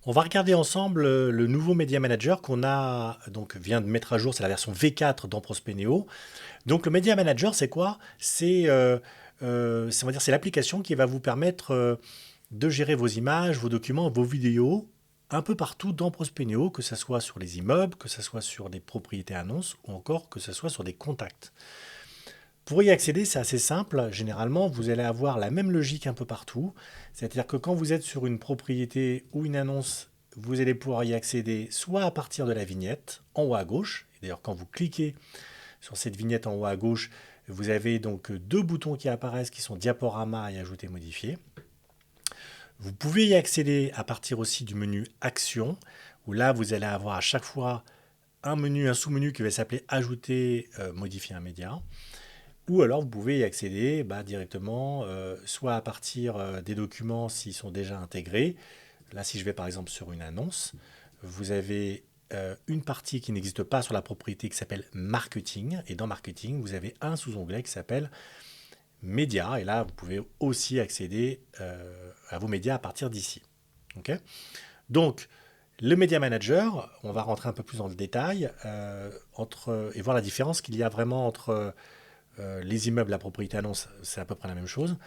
On va regarder ensemble le nouveau Media Manager qu'on a donc vient de mettre à jour, c'est la version V4 dans Prospeneo. Donc le Media Manager, c'est quoi? On va dire, c'est l'application qui va vous permettre de gérer vos images, vos documents, vos vidéos un peu partout dans Prospeneo, que ce soit sur les immeubles, que ce soit sur des propriétés annonces ou encore que ce soit sur des contacts. Pour y accéder, c'est assez simple. Généralement, vous allez avoir la même logique un peu partout. C'est-à-dire que quand vous êtes sur une propriété ou une annonce, vous allez pouvoir y accéder soit à partir de la vignette en haut à gauche. Et d'ailleurs, quand vous cliquez sur cette vignette en haut à gauche, vous avez donc deux boutons qui apparaissent qui sont diaporama et ajouter modifier. Vous pouvez y accéder à partir aussi du menu action, où là vous allez avoir à chaque fois un sous-menu qui va s'appeler ajouter, modifier un média. Ou alors vous pouvez y accéder directement, soit à partir des documents s'ils sont déjà intégrés. Là, si je vais par exemple sur une annonce, vous avez une partie qui n'existe pas sur la propriété qui s'appelle marketing. Et dans marketing, vous avez un sous-onglet qui s'appelle médias. Et là, vous pouvez aussi accéder à vos médias à partir d'ici. Okay, donc, le Media Manager, on va rentrer un peu plus dans le détail et voir la différence qu'il y a vraiment entre les immeubles, la propriété annonce, c'est à peu près la même chose,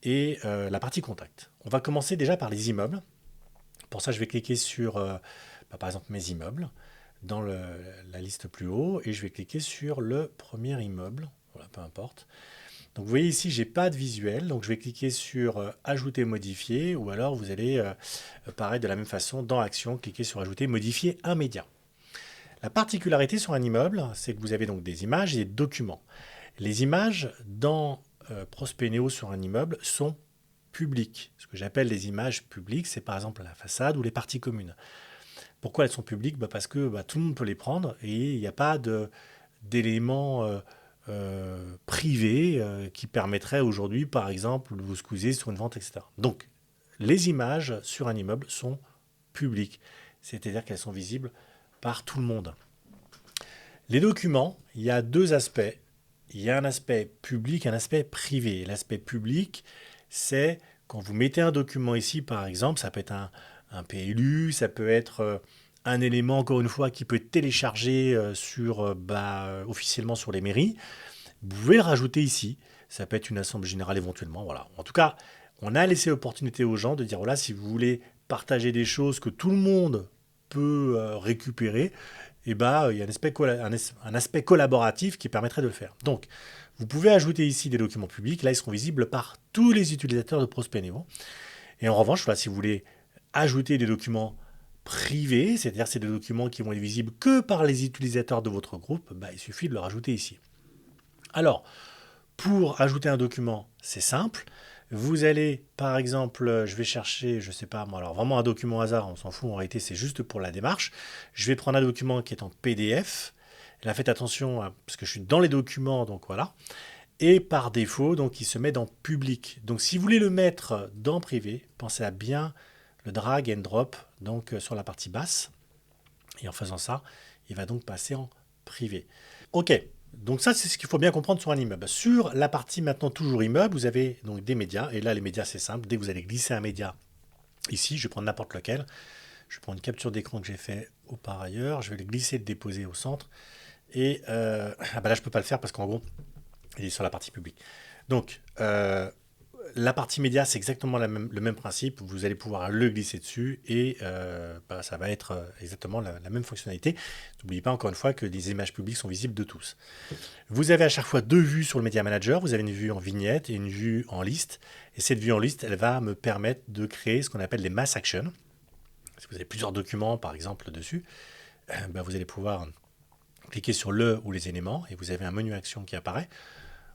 et la partie contact. On va commencer déjà par les immeubles. Pour ça, je vais cliquer sur, par exemple, mes immeubles, dans la liste plus haut, et je vais cliquer sur le premier immeuble, voilà, peu importe. Donc vous voyez ici, j'ai pas de visuel, donc je vais cliquer sur ajouter, modifier, ou alors vous allez, pareil de la même façon, dans action, cliquer sur ajouter, modifier un média. La particularité sur un immeuble, c'est que vous avez donc des images et des documents. Les images dans Prospeneo sur un immeuble sont publiques. Ce que j'appelle les images publiques, c'est par exemple la façade ou les parties communes. Pourquoi elles sont publiques? Parce que tout le monde peut les prendre et il n'y a pas d'éléments privés qui permettraient aujourd'hui, par exemple, de vous squeezer sur une vente, etc. Donc, les images sur un immeuble sont publiques, c'est-à-dire qu'elles sont visibles par tout le monde. Les documents, il y a deux aspects. Il y a un aspect public et un aspect privé. L'aspect public, c'est quand vous mettez un document ici, par exemple, ça peut être un PLU, ça peut être un élément, encore une fois, qui peut être téléchargé officiellement sur les mairies. Vous pouvez le rajouter ici. Ça peut être une assemblée générale éventuellement. Voilà. En tout cas, on a laissé l'opportunité aux gens de dire voilà, si vous voulez partager des choses que tout le monde peut récupérer, et il y a un aspect collaboratif qui permettrait de le faire. Donc, vous pouvez ajouter ici des documents publics. Là, ils seront visibles par tous les utilisateurs de Prospeneo. Et en revanche, là, si vous voulez ajouter des documents privés, c'est-à-dire c'est des documents qui vont être visibles que par les utilisateurs de votre groupe, il suffit de le rajouter ici. Alors, pour ajouter un document, c'est simple. Vous allez, par exemple, je vais chercher, je sais pas moi, alors vraiment un document hasard, on s'en fout, en réalité c'est juste pour la démarche. Je vais prendre un document qui est en PDF. Là, faites attention, parce que je suis dans les documents, donc voilà. Et par défaut, donc il se met dans public. Donc si vous voulez le mettre dans privé, pensez à bien le drag and drop donc sur la partie basse. Et en faisant ça, il va donc passer en privé. Ok, donc ça c'est ce qu'il faut bien comprendre sur un immeuble. Sur la partie maintenant toujours immeuble, vous avez donc des médias. Et là les médias c'est simple, dès que vous allez glisser un média ici, je vais prendre n'importe lequel. Je prends une capture d'écran que j'ai fait au par ailleurs, je vais le glisser et le déposer au centre. Et là je peux pas le faire parce qu'en gros il est sur la partie publique. Donc la partie média, c'est exactement le même principe. Vous allez pouvoir le glisser dessus et ça va être exactement la même fonctionnalité. N'oubliez pas encore une fois que les images publiques sont visibles de tous. Vous avez à chaque fois deux vues sur le Media Manager. Vous avez une vue en vignette et une vue en liste. Et cette vue en liste, elle va me permettre de créer ce qu'on appelle des mass actions. Si vous avez plusieurs documents, par exemple, dessus, vous allez pouvoir cliquer sur le ou les éléments et vous avez un menu action qui apparaît.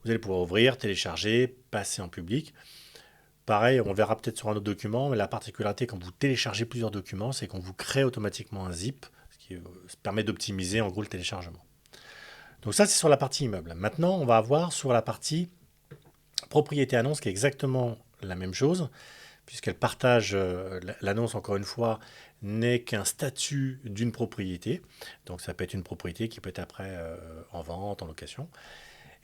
Vous allez pouvoir ouvrir, télécharger, passer en public. Pareil, on verra peut-être sur un autre document, mais la particularité quand vous téléchargez plusieurs documents, c'est qu'on vous crée automatiquement un zip, ce qui permet d'optimiser en gros le téléchargement. Donc ça, c'est sur la partie immeuble. Maintenant, on va voir sur la partie propriété annonce qui est exactement la même chose, puisqu'elle partage l'annonce, encore une fois, n'est qu'un statut d'une propriété. Donc ça peut être une propriété qui peut être après en vente, en location.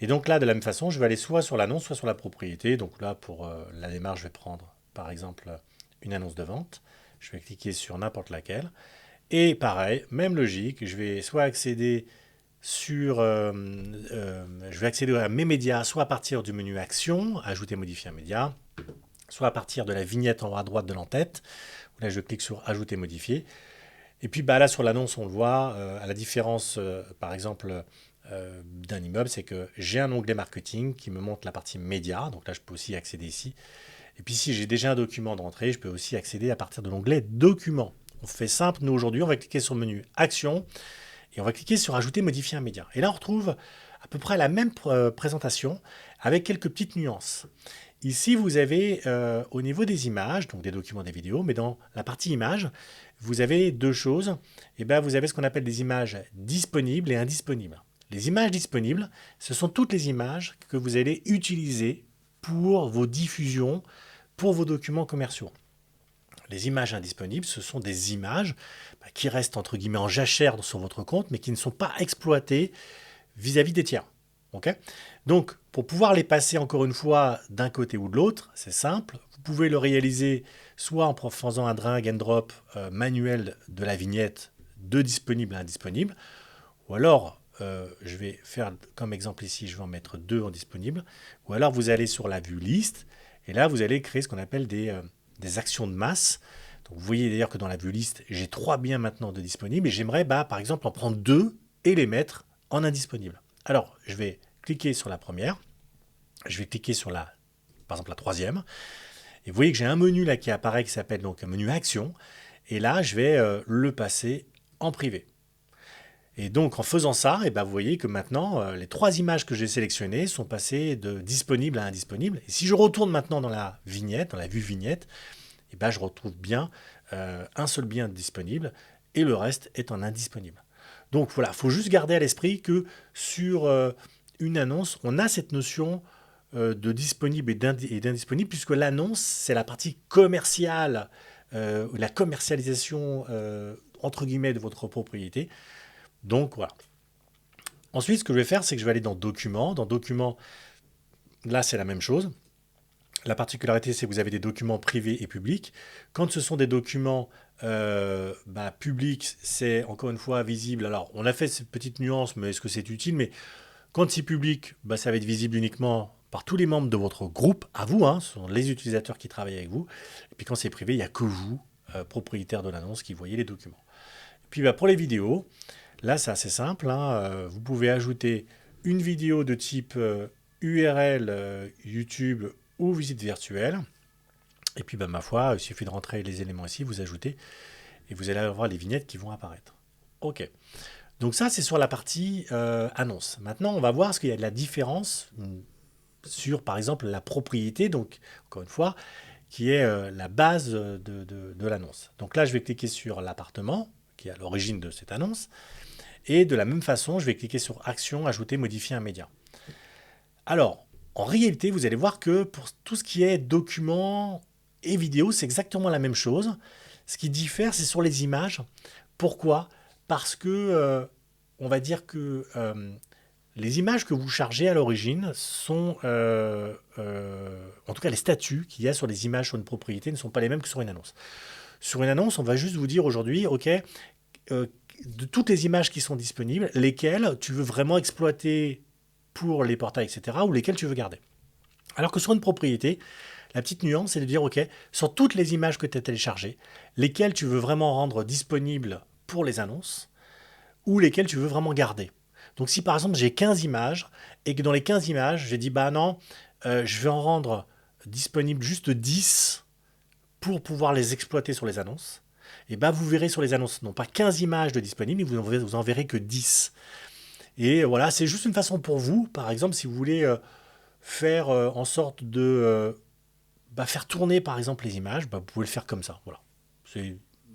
Et donc là, de la même façon, je vais aller soit sur l'annonce, soit sur la propriété. Donc là, pour la démarche, je vais prendre, par exemple, une annonce de vente. Je vais cliquer sur n'importe laquelle. Et pareil, même logique, je vais soit accéder je vais accéder à mes médias, soit à partir du menu Action, ajouter, modifier un média, soit à partir de la vignette en haut à droite de l'entête. Là, je clique sur Ajouter, modifier. Et puis là, sur l'annonce, on le voit, à la différence, par exemple, d'un immeuble, c'est que j'ai un onglet marketing qui me montre la partie médias. Donc là, je peux aussi accéder ici. Et puis si j'ai déjà un document de rentrée, je peux aussi accéder à partir de l'onglet Documents. On fait simple, nous aujourd'hui, on va cliquer sur le menu Action et on va cliquer sur Ajouter, modifier un média. Et là, on retrouve à peu près la même présentation avec quelques petites nuances. Ici, vous avez au niveau des images, donc des documents, des vidéos, mais dans la partie images, vous avez deux choses. Et bien, vous avez ce qu'on appelle des images disponibles et indisponibles. Les images disponibles, ce sont toutes les images que vous allez utiliser pour vos diffusions, pour vos documents commerciaux. Les images indisponibles, ce sont des images qui restent entre guillemets en jachère sur votre compte, mais qui ne sont pas exploitées vis-à-vis des tiers. Okay, donc, pour pouvoir les passer encore une fois d'un côté ou de l'autre, c'est simple. Vous pouvez le réaliser soit en faisant un drag and drop manuel de la vignette de disponible à indisponible, ou alors, je vais faire comme exemple ici, je vais en mettre 2 en disponible, ou alors vous allez sur la vue liste, et là vous allez créer ce qu'on appelle des actions de masse. Donc, vous voyez d'ailleurs que dans la vue liste, j'ai 3 biens maintenant de disponibles, et j'aimerais par exemple en prendre 2 et les mettre en indisponible. Alors, je vais cliquer sur la première, je vais cliquer sur par exemple la troisième, et vous voyez que j'ai un menu là qui apparaît qui s'appelle donc un menu action, et là je vais le passer en privé. Et donc en faisant ça, vous voyez que maintenant les 3 images que j'ai sélectionnées sont passées de disponible à indisponible. Et si je retourne maintenant dans la vignette, dans la vue vignette, je retrouve bien un seul bien disponible et le reste est en indisponible. Donc voilà, il faut juste garder à l'esprit que sur une annonce, on a cette notion de disponible et d'indisponible, puisque l'annonce, c'est la partie commerciale, la commercialisation, entre guillemets, de votre propriété. Donc voilà. Ensuite, ce que je vais faire, c'est que je vais aller dans Documents. Dans Documents, là, c'est la même chose. La particularité, c'est que vous avez des documents privés et publics. Quand ce sont des documents publics, c'est encore une fois visible. Alors, on a fait cette petite nuance, mais est-ce que c'est utile? Mais quand c'est public, ça va être visible uniquement par tous les membres de votre groupe, à vous, ce sont les utilisateurs qui travaillent avec vous. Et puis quand c'est privé, il n'y a que vous, propriétaire de l'annonce, qui voyez les documents. Et puis pour les vidéos, là c'est assez simple. Vous pouvez ajouter une vidéo de type URL, YouTube ou visite virtuelle. Et puis ma foi, il suffit de rentrer les éléments ici, vous ajoutez, et vous allez avoir les vignettes qui vont apparaître. Ok. Donc ça, c'est sur la partie annonce. Maintenant, on va voir ce qu'il y a de la différence sur, par exemple, la propriété, donc, encore une fois, qui est la base de l'annonce. Donc là, je vais cliquer sur l'appartement, qui est à l'origine de cette annonce, et de la même façon, je vais cliquer sur Action, Ajouter, Modifier un média. Alors, en réalité, vous allez voir que pour tout ce qui est documents et vidéos, c'est exactement la même chose. Ce qui diffère, c'est sur les images. Pourquoi ? Parce que, on va dire que les images que vous chargez à l'origine sont, en tout cas les statuts qu'il y a sur les images sur une propriété ne sont pas les mêmes que sur une annonce. Sur une annonce, on va juste vous dire aujourd'hui, ok, de toutes les images qui sont disponibles, lesquelles tu veux vraiment exploiter pour les portails, etc., ou lesquelles tu veux garder. Alors que sur une propriété, la petite nuance, c'est de dire, ok, sur toutes les images que tu as téléchargées, lesquelles tu veux vraiment rendre disponibles pour les annonces, ou lesquelles tu veux vraiment garder. Donc si par exemple j'ai 15 images, et que dans les 15 images, j'ai dit, non, je vais en rendre disponible juste 10 pour pouvoir les exploiter sur les annonces, et vous verrez sur les annonces, non pas 15 images de disponibles, mais vous en verrez que 10. Et voilà, c'est juste une façon pour vous, par exemple, si vous voulez faire en sorte de faire tourner, par exemple, les images, vous pouvez le faire comme ça. Voilà. Ne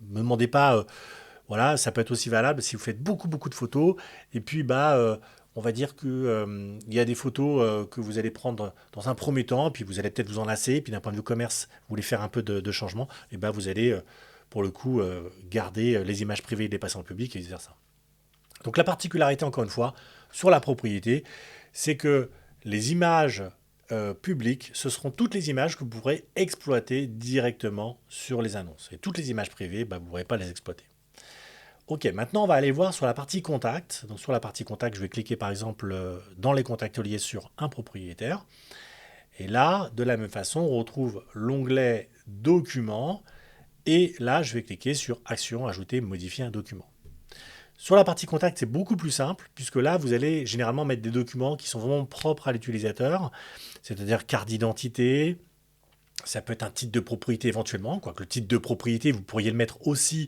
me demandez pas, voilà, ça peut être aussi valable si vous faites beaucoup de photos, et puis on va dire que il y a des photos que vous allez prendre dans un premier temps, puis vous allez peut-être vous en lasser, puis d'un point de vue commerce, vous voulez faire un peu de changement, et vous allez, pour le coup, garder les images privées et les passer en public, et vice-versa. Donc la particularité, encore une fois, sur la propriété, c'est que les images publiques, ce seront toutes les images que vous pourrez exploiter directement sur les annonces. Et toutes les images privées, vous ne pourrez pas les exploiter. Ok, maintenant on va aller voir sur la partie contact. Donc sur la partie contact, je vais cliquer par exemple dans les contacts liés sur un propriétaire. Et là, de la même façon, on retrouve l'onglet Documents. Et là, je vais cliquer sur Action, ajouter, modifier un document. Sur la partie contact, c'est beaucoup plus simple, puisque là, vous allez généralement mettre des documents qui sont vraiment propres à l'utilisateur, c'est-à-dire carte d'identité, ça peut être un titre de propriété éventuellement, quoique le titre de propriété, vous pourriez le mettre aussi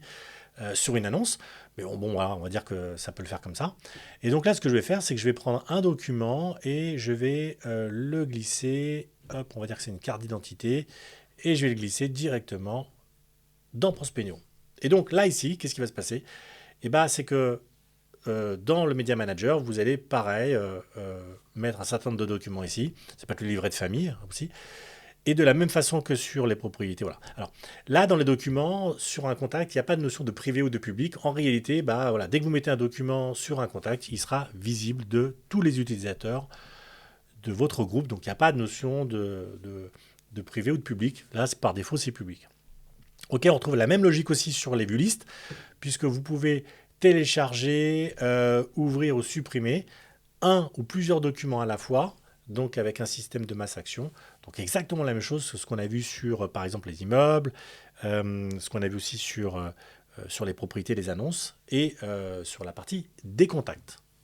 sur une annonce, mais bon, voilà, on va dire que ça peut le faire comme ça. Et donc là, ce que je vais faire, c'est que je vais prendre un document et je vais le glisser, hop, on va dire que c'est une carte d'identité, et je vais le glisser directement dans Prospecno. Et donc là, ici, qu'est-ce qui va se passer? C'est que dans le Media Manager, vous allez pareil mettre un certain nombre de documents ici. Ça peut être le livret de famille aussi. Et de la même façon que sur les propriétés. Voilà. Alors là, dans les documents, sur un contact, il n'y a pas de notion de privé ou de public. En réalité, dès que vous mettez un document sur un contact, il sera visible de tous les utilisateurs de votre groupe. Donc il n'y a pas de notion de privé ou de public. Là, par défaut, c'est public. Ok, on retrouve la même logique aussi sur les vues listes, puisque vous pouvez télécharger, ouvrir ou supprimer un ou plusieurs documents à la fois, donc avec un système de masse action. Donc exactement la même chose que ce qu'on a vu sur, par exemple, les immeubles, ce qu'on a vu aussi sur les propriétés, les annonces, et sur la partie des contacts.